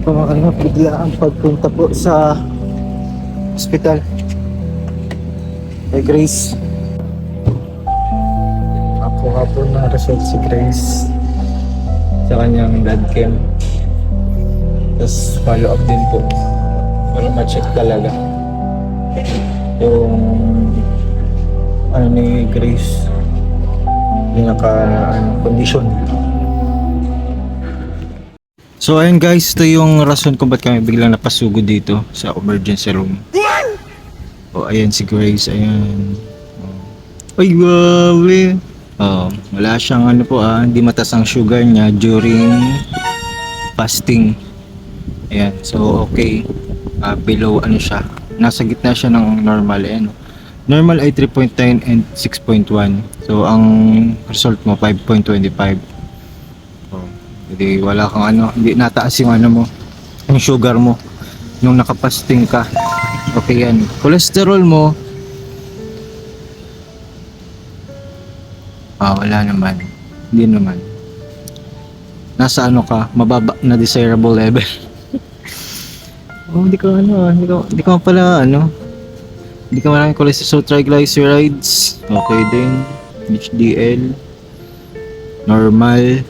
Ayan po mga kalingap, bigla ang pagpunta po sa hospital kay Grace. Ako nga po na result si Grace sa kanyang blood chem. Tapos follow up din po para ma-check talaga yung ano ni Grace, yung condition. So ayun guys, ito yung rason kung ba't kami biglang napasugod dito sa emergency room. O ayan si Grace, ayan. Ay grabe. Wala siyang ano po hindi mataas ang sugar niya during fasting. Ayan, so okay. Below ano siya, nasa gitna siya ng normal. Ayan. Normal ay 3.9 and 6.1. So ang result mo 5.25. Hindi wala kang ano, hindi nataas yung ano mo, yung sugar mo nung nakapasting ka. Okay yan. Cholesterol mo wala naman. Hindi naman. Nasa ano ka, mababa na desirable level. Hindi ka ano, hindi ka pala ano. Hindi ka maraming cholesterol, triglycerides. Okay din. HDL normal.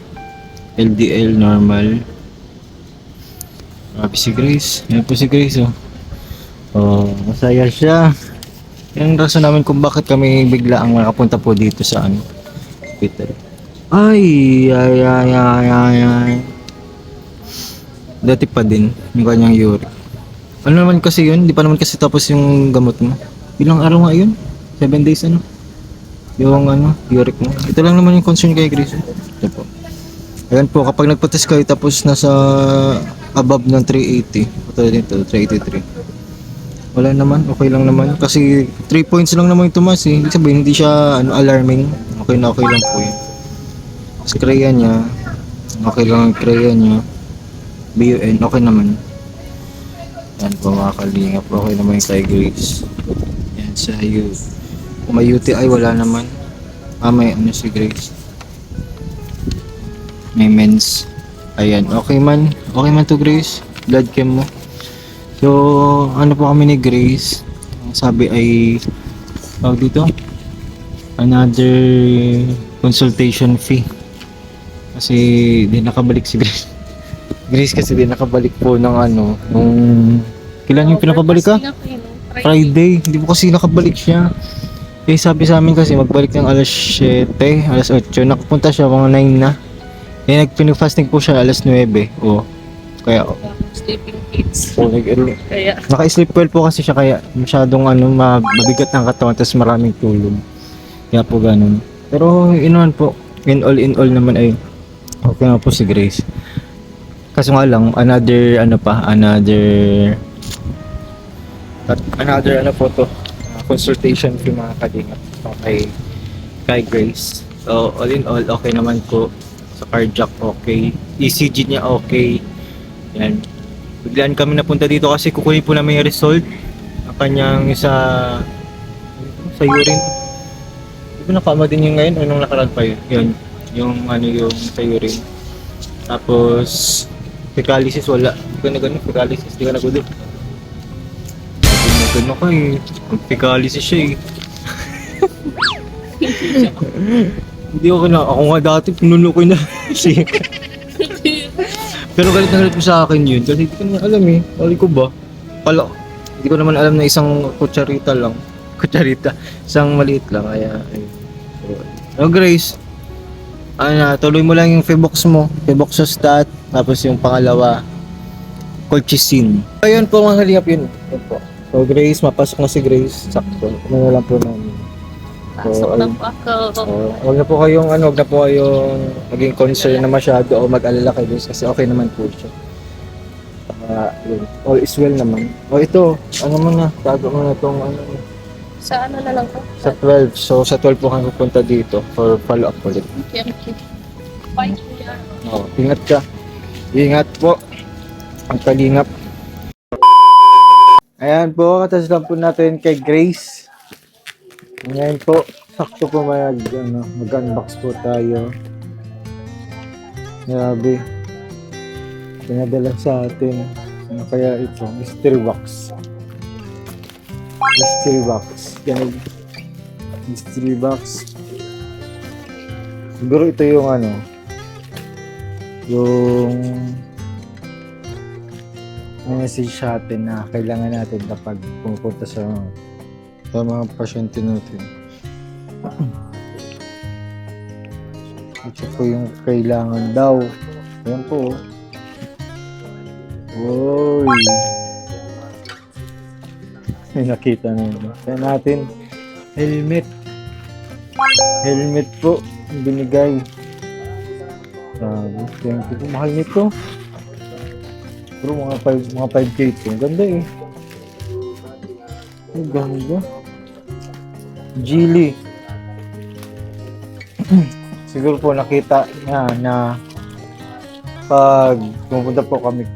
LDL normal. Grabe si Grace. Yan po si Grace masaya siya. Yan ang rason namin kung bakit kami bigla ang nakapunta po dito sa hospital. Ay. Dati pa din yung kanyang uric. Ano naman kasi yun? Di pa naman kasi tapos yung gamot mo. Ilang araw nga yun? 7 days yung uric mo. Ito lang naman yung concern kay Grace. Ito po. Ayan po, kapag nagpa-test kayo tapos nasa above ng 380, ito dito, 383. Wala naman, okay lang naman. Kasi 3 points lang naman yung tumas eh. Ibig sabihin, hindi siya alarming. Okay na okay lang po yun. Sa kreya niya, okay lang ang kreya niya. BUN, okay naman. Yan po mga kalingap, okay naman yung kay Grace. Yan sa kung may UTI, wala naman. May ano si Grace. May mens. Ayan, okay man to Grace. Blood chem mo. So, ano po kami ni Grace? Sabi ay dito another consultation fee. Kasi di nakabalik si Grace. Grace kasi di nakabalik po ng nung kailan yung pinapabalik ka? Friday. Hindi po kasi nakabalik siya. Eh sabi sa amin kasi magbalik ng alas 7, alas 8. Nakapunta siya mga 9 na. Eh nagpinag-fasting po siya alas 9. Kaya sleeping kids. Kaya naka-sleep well po kasi siya, kaya masyadong mabigat ng katawan tapos maraming tulog. Kaya po ganun. Pero in all naman ay okay na po si Grace. Kaso nga lang another consultation for mga kalingap kay Grace. So all in all okay naman po. Sa cardiac okay, ECG niya okay. Yan. Biglaan kami napunta dito kasi kukunin po namin yung result ang kanyang sa urine. Di ba nakama din yung ngayon o nung nakaraan pa yun? Yun. Yung yung sa urine. Tapos fecalysis wala. Di ka na ganun, fecalysis. Di ka na gulo. Ganun ka eh. Fecalysis siya eh. Hindi ako nga dati pinuno ko na siya. Pero galit na galit mo sa akin yun kasi hindi ko naman alam eh. Alam ko ba? Hindi ko naman alam na isang kutsarita, isang maliit lang. Kaya Grace, tuloy mo lang yung Febuxostat, tapos yung pangalawa colchicine. Ayun po mga kalingap yun. Po. So Grace, mapasok na si Grace. Sakto. Ano lang po namin. Pasok na po ako. Huwag na po kayong maging concern na masyado o mag-alala kay Grace kasi okay naman po siya. Yun. All is well naman. Ito, tago mo na itong Sa na lang po? Sa 12. So sa 12 po kami pupunta dito for follow-up ulit. Okay. Bye. Ingat ka. Ingat po. Ang kalingap. Ayan po, katas lang po natin kay Grace. Ngayon po, sakto po mag-unbox po tayo. Grabe. Pinadala sa atin. Ano kaya ito? Mystery box. Mystery box. Yan. Mystery box. Siguro ito yung ano, yung message sa atin na kailangan natin kapag pumupunta sa mga pasyente natin. Ito po yung kailangan daw. Ayan po. Uy. May nakita na yun. Kaya natin, helmet. Helmet po. Binigay. Sabi, thank you po. Mahal nito. Pero mga 5K ito. Ang ganda eh. Ang ganda. Geely. Siguro po nakita niya na pag pumunta po kami,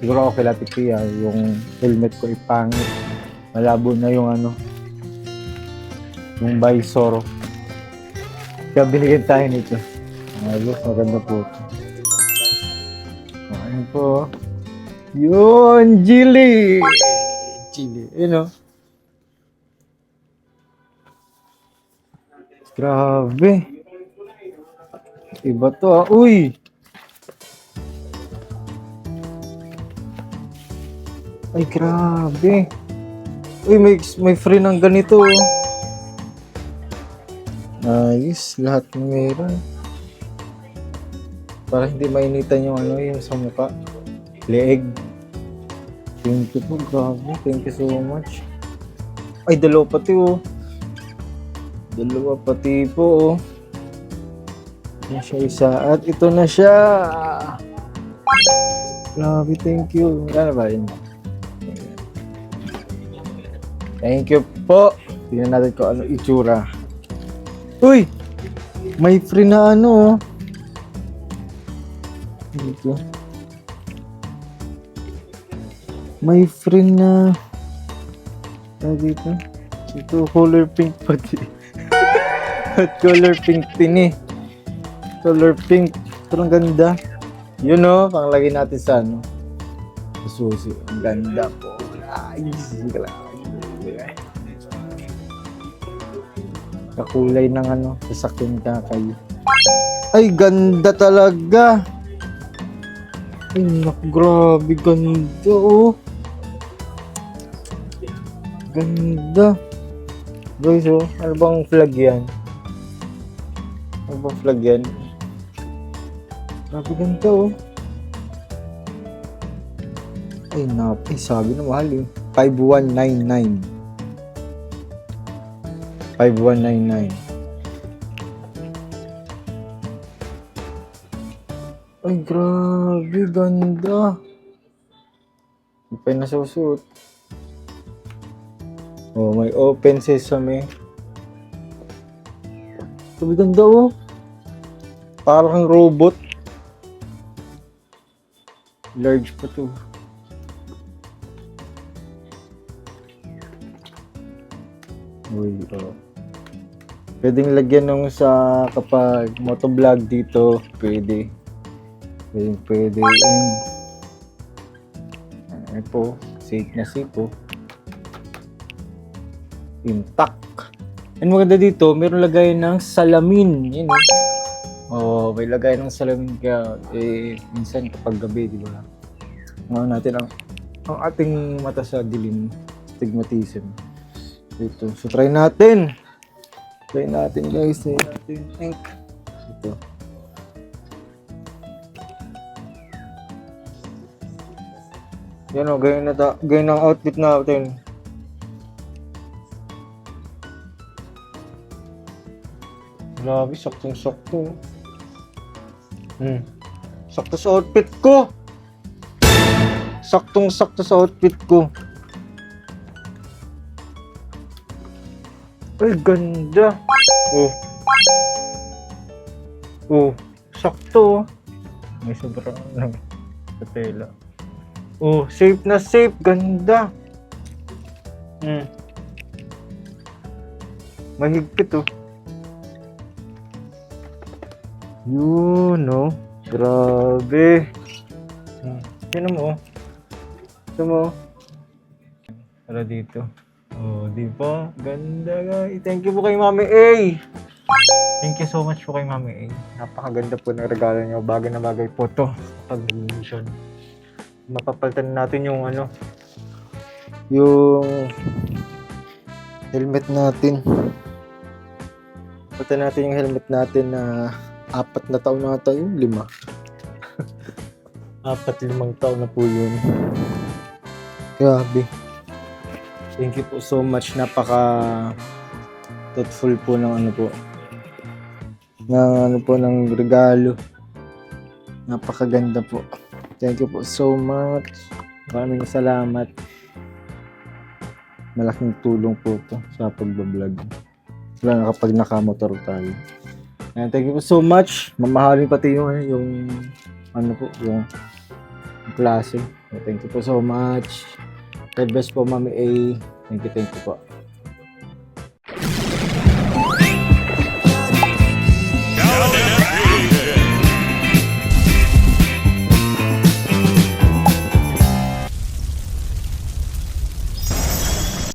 siguro ako kay Ate Pia, yung helmet ko ipangit. Malabo na yung ano, yung visor. Kaya binigyan tayo nito. Maganda po ito. Ayun po. Yun, Geely! Geely, yun o. Grabe. Iba to ah. Uy! Ay, grabe. Uy, may free ng ganito. Nice. Lahat meron. Para hindi mainitan yung ano, yung sa mukha. Leeg. Thank you po. Grabe. Thank you so much. Ay, dalawa pati oh. Dalawa pati po oh. Yan siya isa. At ito na siya. Grabe, thank you. Ano ba yun? Thank you po. Tingnan natin kung ano itsura. Uy! May free na ano. Dito. May free na. Dito. Ito, color pink pati. At color pink din eh. Color pink. Ito ang ganda. Yun o, panglagay natin sa ano. Sa susi. Ang ganda po. Nice. Kakulay ng ano, sasakyan ka kayo. Ay, ganda talaga. Ay, naku, grabe, ganda oh. Ganda. Guys, oh, ano bang flag yan? Ano bang flag yan? Grabe, ganda oh. Ay, sabi na mahal eh. 5199. 5199. Ay, grabe, ganda. Hindi pa yung nasusuot. Oh, may open sesame. Sabi ganda oh. Parang robot. Large pa to. Uy, oh. Pwedeng lagyan nung sa kapag motovlog dito, pwede. Pwede. Ano po, safe na safe po. Intact. And maganda dito, meron lagay ng salamin. Yun eh. Oh, may lagay ng salamin kaya minsan kapag gabi, di ba? Ngayon natin ang ating mata sa dilim, stigmatism. Dito. So try natin. Try natin guys. Try natin. Ink. Ito. Yan o, ganyan ang outfit natin. Grabe, saktong-sakto. Sakto sa outfit ko. Saktong-sakto sa outfit ko. Ay, ganda. Oh. Oh, sakto. May sobrang sa tela. Oh, safe na safe. Ganda. Mahigpit oh. Yun, no? Grabe. Sino mo? Ito mo. Para dito. Oh, di ba? Ganda guys. Thank you po kay Mami A. Thank you so much po kay Mami A. Napakaganda po ng regalo niyo. Bagay na bagay po to. Pag-mission. Mapapalitan natin yung ano. Yung helmet natin. Palitan natin yung helmet natin na 4 na taon na tayo. 5. 4-5 taon na po yun. Grabe. Thank you po so much. Napaka thoughtful po ng ano po. Ng regalo. Napakaganda po. Thank you po so much. Maraming salamat. Malaking tulong po ito sa pagbablog. Lalo na kapag nakamotor tayo. And thank you po so much. Mamahalin pati yung ano po, yung klase. Thank you po so much. God bless po, Mami A. Thank you po.